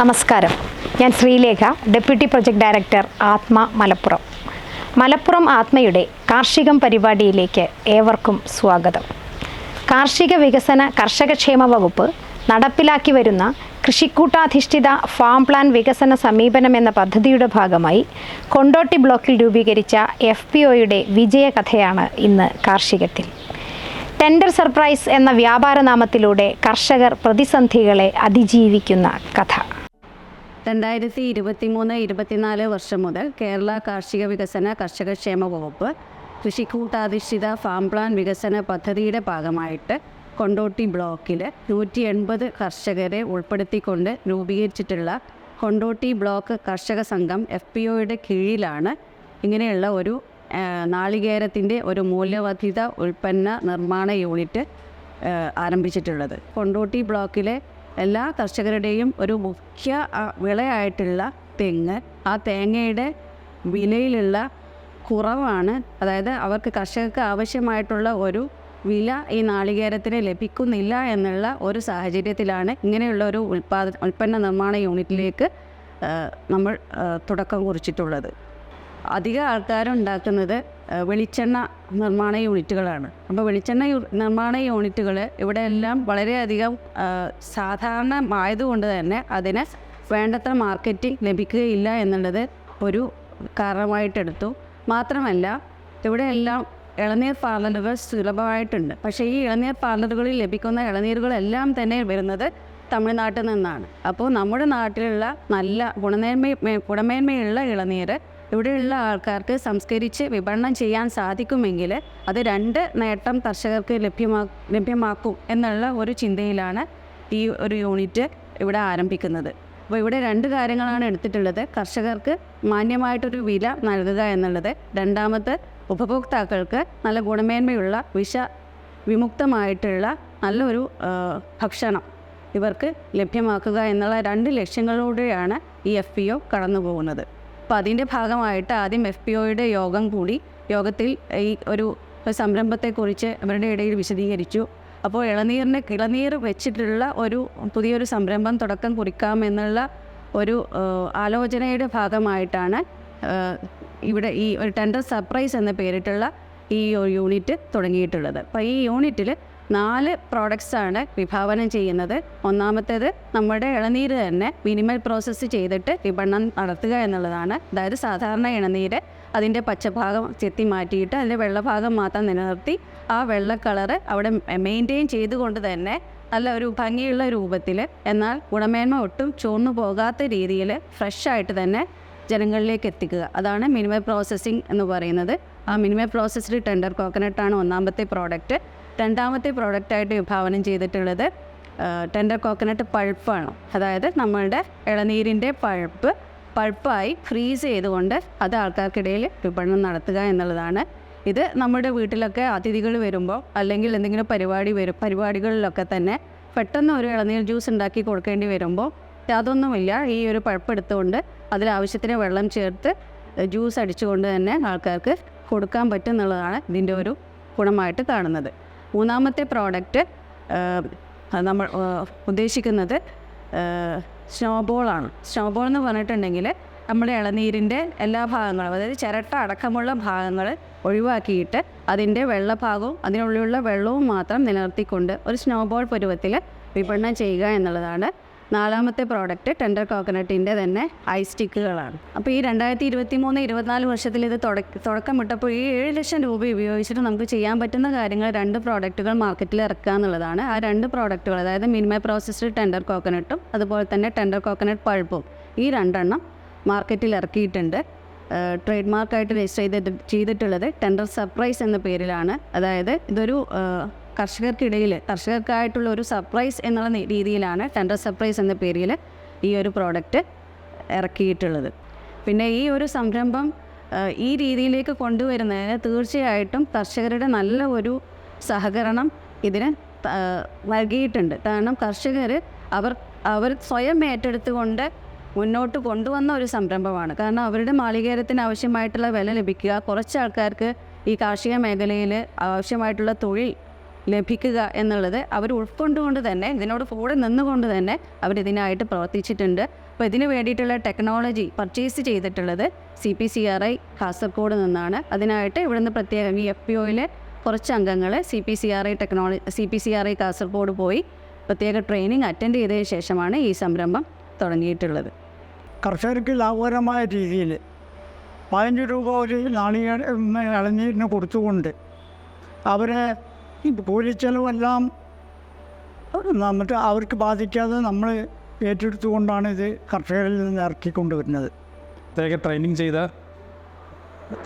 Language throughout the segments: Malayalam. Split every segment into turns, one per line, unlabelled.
നമസ്കാരം. ഞാൻ ശ്രീലേഖ, ഡെപ്യൂട്ടി പ്രൊജക്ട് ഡയറക്ടർ ആത്മ മലപ്പുറം. മലപ്പുറം ആത്മയുടെ കാർഷികം പരിപാടിയിലേക്ക് ഏവർക്കും സ്വാഗതം. കാർഷിക വികസന കർഷകക്ഷേമ വകുപ്പ് നടപ്പിലാക്കി വരുന്ന കൃഷിക്കൂട്ടാധിഷ്ഠിത ഫാം പ്ലാൻ വികസന സമീപനം എന്ന പദ്ധതിയുടെ ഭാഗമായി കൊണ്ടോട്ടി ബ്ലോക്കിൽ രൂപീകരിച്ച FPOയുടെ വിജയകഥയാണ് ഇന്ന് കാർഷികത്തിൽ. ടെൻഡർ സർപ്രൈസ് എന്ന വ്യാപാരനാമത്തിലൂടെ കർഷകർ പ്രതിസന്ധികളെ അതിജീവിക്കുന്ന കഥ.
2023-24 വർഷം മുതൽ കേരള കാർഷിക വികസന കർഷകക്ഷേമ വകുപ്പ് കൃഷിക്കൂട്ടാധിഷ്ഠിത ഫാം പ്ലാൻ വികസന പദ്ധതിയുടെ ഭാഗമായിട്ട് കൊണ്ടോട്ടി ബ്ലോക്കിൽ 180 കർഷകരെ ഉൾപ്പെടുത്തിക്കൊണ്ട് രൂപീകരിച്ചിട്ടുള്ള കൊണ്ടോട്ടി ബ്ലോക്ക് കർഷക സംഘം FPOയുടെ കീഴിലാണ് ഇങ്ങനെയുള്ള ഒരു നാളികേരത്തിൻ്റെ ഒരു മൂല്യവർദ്ധിത ഉൽപ്പന്ന നിർമ്മാണ യൂണിറ്റ് ആരംഭിച്ചിട്ടുള്ളത്. കൊണ്ടോട്ടി ബ്ലോക്കിലെ എല്ലാ കർഷകരുടെയും ഒരു മുഖ്യ വിളയായിട്ടുള്ള തെങ്ങ്, ആ തേങ്ങയുടെ വിലയിലുള്ള കുറവാണ്, അതായത് അവർക്ക് കർഷകർക്ക് ആവശ്യമായിട്ടുള്ള ഒരു വില ഈ നാളികേരത്തിന് ലഭിക്കുന്നില്ല എന്നുള്ള ഒരു സാഹചര്യത്തിലാണ് ഇങ്ങനെയുള്ള ഒരു ഉൽപ്പന്ന നിർമ്മാണ യൂണിറ്റിലേക്ക് നമ്മൾ തുടക്കം കുറിച്ചിട്ടുള്ളത്. അധിക ആൾക്കാരുണ്ടാക്കുന്നത് വെളിച്ചെണ്ണ നിർമ്മാണ യൂണിറ്റുകളാണ്. അപ്പോൾ വെളിച്ചെണ്ണ നിർമ്മാണ യൂണിറ്റുകൾ ഇവിടെ എല്ലാം വളരെയധികം സാധാരണമായതുകൊണ്ട് തന്നെ അതിന് വേണ്ടത്ര മാർക്കറ്റിംഗ് ലഭിക്കുകയില്ല എന്നുള്ളത് ഒരു കാരണമായിട്ടെടുത്തു. മാത്രമല്ല ഇവിടെ എല്ലാം ഇളനീർ പാർലറുകൾ സുലഭമായിട്ടുണ്ട്. പക്ഷേ ഈ ഇളനീർ പാർലറുകളിൽ ലഭിക്കുന്ന ഇളനീരുകളെല്ലാം തന്നെ വരുന്നത് തമിഴ്നാട്ടിൽ നിന്നാണ്. അപ്പോൾ നമ്മുടെ നാട്ടിലുള്ള നല്ല ഗുണമേന്മയുള്ള ഇളനീർ ഇവിടെയുള്ള ആൾക്കാർക്ക് സംസ്കരിച്ച് വിപണനം ചെയ്യാൻ സാധിക്കുമെങ്കിൽ അത് രണ്ട് നേട്ടം കർഷകർക്ക് ലഭ്യമാക്കും എന്നുള്ള ഒരു ചിന്തയിലാണ് ഈ ഒരു യൂണിറ്റ് ഇവിടെ ആരംഭിക്കുന്നത്. അപ്പോൾ ഇവിടെ രണ്ട് കാര്യങ്ങളാണ് എടുത്തിട്ടുള്ളത്. കർഷകർക്ക് മാന്യമായിട്ടൊരു വില നൽകുക എന്നുള്ളത്, രണ്ടാമത്തെ ഉപഭോക്താക്കൾക്ക് നല്ല ഗുണമേന്മയുള്ള വിമുക്തമായിട്ടുള്ള നല്ലൊരു ഭക്ഷണം ഇവർക്ക് ലഭ്യമാക്കുക എന്നുള്ള രണ്ട് ലക്ഷ്യങ്ങളോടെയാണ് ഈ FPO കടന്നു പോകുന്നത്. അപ്പോൾ അതിൻ്റെ ഭാഗമായിട്ട് ആദ്യം FPOയുടെ യോഗം കൂടി. യോഗത്തിൽ ഈ ഒരു സംരംഭത്തെക്കുറിച്ച് അവരുടെ ഇടയിൽ വിശദീകരിച്ചു. അപ്പോൾ ഇളനീർ വെച്ചിട്ടുള്ള പുതിയൊരു സംരംഭം തുടക്കം കുറിക്കാമെന്നുള്ള ഒരു ആലോചനയുടെ ഭാഗമായിട്ടാണ് ഇവിടെ ഈ ഒരു ടെൻഡർ സർപ്രൈസ് എന്ന പേരിട്ടുള്ള ഈ ഒരു യൂണിറ്റ് തുടങ്ങിയിട്ടുള്ളത്. അപ്പോൾ ഈ യൂണിറ്റിൽ 4 പ്രോഡക്ട്സാണ് വിഭാവനം ചെയ്യുന്നത്. ഒന്നാമത്തേത് നമ്മുടെ ഇളനീര് തന്നെ മിനിമൽ പ്രോസസ്സ് ചെയ്തിട്ട് വിപണനം നടത്തുക എന്നുള്ളതാണ്. അതായത് സാധാരണ ഇളനീര് അതിൻ്റെ പച്ചഭാഗം ചെത്തി മാറ്റിയിട്ട് അതിൻ്റെ വെള്ളഭാഗം മാത്രം നിലനിർത്തി ആ വെള്ള കളറ് അവിടെ മെയിൻറ്റെയിൻ ചെയ്തുകൊണ്ട് തന്നെ നല്ല ഒരു ഭംഗിയുള്ള രൂപത്തിൽ, എന്നാൽ ഗുണമേന്മ ഒട്ടും ചോർന്നു പോകാത്ത രീതിയിൽ ഫ്രഷായിട്ട് തന്നെ ജനങ്ങളിലേക്ക് എത്തിക്കുക. അതാണ് മിനിമൽ പ്രോസസ്സിംഗ് എന്ന് പറയുന്നത്. ആ മിനിമൽ പ്രോസസ്ഡ് ടെൻഡർ കോക്കനട്ടാണ് ഒന്നാമത്തെ പ്രോഡക്റ്റ്. രണ്ടാമത്തെ പ്രോഡക്റ്റായിട്ട് വിഭാവനം ചെയ്തിട്ടുള്ളത് ടെൻഡർ കോക്കനട്ട് പൾപ്പാണ്. അതായത് നമ്മളുടെ ഇളനീരിൻ്റെ പൾപ്പായി ഫ്രീസ് ചെയ്തുകൊണ്ട് അത് ആൾക്കാർക്കിടയിൽ വിപണനം നടത്തുക എന്നുള്ളതാണ്. ഇത് നമ്മുടെ വീട്ടിലൊക്കെ അതിഥികൾ വരുമ്പോൾ അല്ലെങ്കിൽ എന്തെങ്കിലും പരിപാടികളിലൊക്കെ തന്നെ പെട്ടെന്ന് ഒരു ഇളനീർ ജ്യൂസ് ഉണ്ടാക്കി കൊടുക്കേണ്ടി വരുമ്പോൾ അതൊന്നുമില്ല, ഈ ഒരു പൾപ്പ് എടുത്തുകൊണ്ട് അതിലാവശ്യത്തിന് വെള്ളം ചേർത്ത് ജ്യൂസ് അടിച്ചുകൊണ്ട് തന്നെ ആൾക്കാർക്ക് കൊടുക്കാൻ പറ്റും എന്നുള്ളതാണ് ഇതിൻ്റെ ഒരു ഗുണമായിട്ട് കാണുന്നത്. മൂന്നാമത്തെ പ്രോഡക്റ്റ് നമ്മൾ ഉദ്ദേശിക്കുന്നത് സ്നോബോളാണ്. സ്നോബോൾ എന്ന് പറഞ്ഞിട്ടുണ്ടെങ്കിൽ നമ്മുടെ ഇളനീരിൻ്റെ എല്ലാ ഭാഗങ്ങളും, അതായത് ചിരട്ട അടക്കമുള്ള ഭാഗങ്ങൾ ഒഴിവാക്കിയിട്ട് അതിൻ്റെ വെള്ളഭാഗവും അതിനുള്ളിലുള്ള വെള്ളവും മാത്രം നിലനിർത്തിക്കൊണ്ട് ഒരു സ്നോബോൾ പരുവത്തിൽ വിപണനം ചെയ്യുക എന്നുള്ളതാണ്. നാലാമത്തെ പ്രോഡക്റ്റ് ടെൻഡർ കോക്കനട്ടിൻ്റെ തന്നെ ഐസ് സ്റ്റിക്കുകളാണ്. അപ്പോൾ ഈ 2023-24 വർഷത്തിൽ ഇത് തുടക്കമിട്ടപ്പോൾ ഈ 7 ലക്ഷം രൂപ ഉപയോഗിച്ചിട്ട് നമുക്ക് ചെയ്യാൻ പറ്റുന്ന കാര്യങ്ങൾ 2 പ്രോഡക്റ്റുകൾ മാർക്കറ്റിൽ ഇറക്കുക എന്നുള്ളതാണ്. ആ 2 പ്രോഡക്റ്റുകൾ, അതായത് മിനിമം പ്രോസസ്ഡ് ടെൻഡർ കോക്കനട്ടും അതുപോലെ തന്നെ ടെൻഡർ കോക്കനട്ട് പൾപ്പും, ഈ 2 എണ്ണം മാർക്കറ്റിൽ ഇറക്കിയിട്ടുണ്ട്. ട്രേഡ് മാർക്കായിട്ട് രജിസ്റ്റർ ചെയ്തിട്ടുള്ളത് ടെൻഡർ സർപ്രൈസ് എന്ന പേരിലാണ്. അതായത് ഇതൊരു കർഷകർക്കായിട്ടുള്ള ഒരു സർപ്രൈസ് എന്നുള്ള രീതിയിലാണ് ടെൻഡർ സർപ്രൈസ് എന്ന പേരിൽ ഈ ഒരു പ്രോഡക്റ്റ് ഇറക്കിയിട്ടുള്ളത്. പിന്നെ ഈ ഒരു സംരംഭം ഈ രീതിയിലേക്ക് കൊണ്ടുവരുന്നതിന് തീർച്ചയായിട്ടും കർഷകരുടെ നല്ല ഒരു സഹകരണം ഇതിന് നൽകിയിട്ടുണ്ട്. കാരണം കർഷകർ അവർ സ്വയം ഏറ്റെടുത്തുകൊണ്ട് മുന്നോട്ട് കൊണ്ടുവന്ന ഒരു സംരംഭമാണ്. കാരണം അവരുടെ നാളികേരത്തിന് ആവശ്യമായിട്ടുള്ള വില ലഭിക്കുക, കുറച്ച് ആൾക്കാർക്ക് ഈ കാർഷിക മേഖലയിൽ ആവശ്യമായിട്ടുള്ള തൊഴിൽ ലഭിക്കുക എന്നുള്ളത് അവർ ഉൾക്കൊണ്ടുകൊണ്ട് തന്നെ ഇതിനോട് കൂടെ നിന്നുകൊണ്ട് തന്നെ അവരിതിനായിട്ട് പ്രവർത്തിച്ചിട്ടുണ്ട്. അപ്പോൾ ഇതിന് വേണ്ടിയിട്ടുള്ള ടെക്നോളജി പർച്ചേസ് ചെയ്തിട്ടുള്ളത് CPCRI കാസർഗോഡ് നിന്നാണ്. അതിനായിട്ട് ഇവിടുന്ന് പ്രത്യേകം ഈ FPOയിലെ കുറച്ച് അംഗങ്ങൾ CPCRI കാസർഗോഡ് പോയി പ്രത്യേക ട്രെയിനിങ് അറ്റൻഡ് ചെയ്തതിന് ശേഷമാണ് ഈ സംരംഭം തുടങ്ങിയിട്ടുള്ളത്.
കർഷകർക്ക് ലാഭകരമായ രീതിയിൽ 15 രൂപ ഒരു ഇളനീരിന് കൊടുത്തുകൊണ്ട് അവരെ കൂലിച്ചെലവെല്ലാം എന്നിട്ട് അവർക്ക് ബാധിക്കാതെ നമ്മൾ ഏറ്റെടുത്തുകൊണ്ടാണ് ഇത് കർഷകരിൽ നിന്ന് ഇറക്കിക്കൊണ്ടുവരുന്നത്.
പ്രത്യേക ട്രെയിനിങ് ചെയ്ത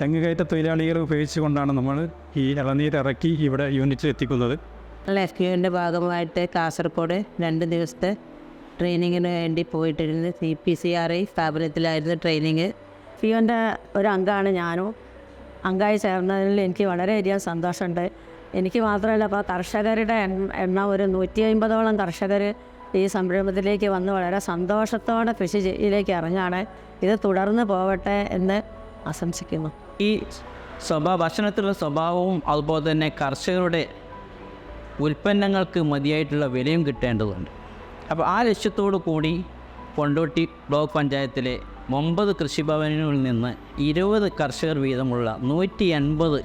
തെങ്ങുകയറ്റ തൊഴിലാളികളെ ഉപയോഗിച്ചുകൊണ്ടാണ് നമ്മൾ ഈ ഇളനീർ ഇറക്കി ഇവിടെ യൂണിറ്റിൽ എത്തിക്കുന്നത്.
FPOൻ്റെ ഭാഗമായിട്ട് കാസർഗോഡ് 2 ദിവസത്തെ ട്രെയിനിങ്ങിന് വേണ്ടി പോയിട്ടിരുന്നത്. CPCRI സ്ഥാപനത്തിലായിരുന്നു training.
FPOൻ്റെ ഒരു അംഗമാണ് ഞാനും. അംഗമായി ചേർന്നതിൽ എനിക്ക് വളരെയധികം സന്തോഷമുണ്ട്. എനിക്ക് മാത്രമല്ല, അപ്പോൾ കർഷകരുടെ എണ്ണം ഒരു 150ഓളം കർഷകർ ഈ സംരംഭത്തിലേക്ക് വന്ന് വളരെ സന്തോഷത്തോടെ കൃഷിയിലേക്ക് ഇറങ്ങാണ്. ഇത് തുടർന്ന് പോവട്ടെ എന്ന് ആശംസിക്കുന്നു.
ഈ ഭക്ഷണത്തിലുള്ള സ്വഭാവവും അതുപോലെ തന്നെ കർഷകരുടെ ഉൽപ്പന്നങ്ങൾക്ക് മതിയായിട്ടുള്ള വിലയും കിട്ടേണ്ടതുണ്ട്. അപ്പോൾ ആ ലക്ഷ്യത്തോടു കൂടി കൊണ്ടോട്ടി ബ്ലോക്ക് പഞ്ചായത്തിലെ 9 കൃഷിഭവനുകളിൽ നിന്ന് 20 കർഷകർ വീതമുള്ള 180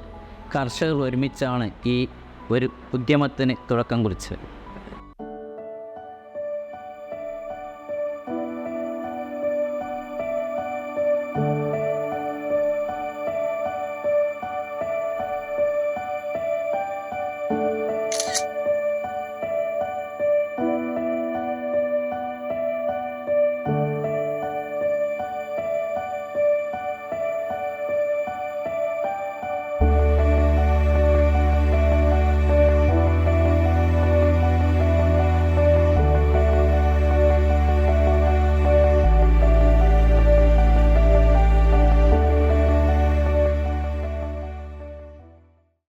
കർഷകർ ഒരുമിച്ചാണ് ഈ ഒരു ഉദ്യമത്തിന് തുടക്കം കുറിച്ചത്.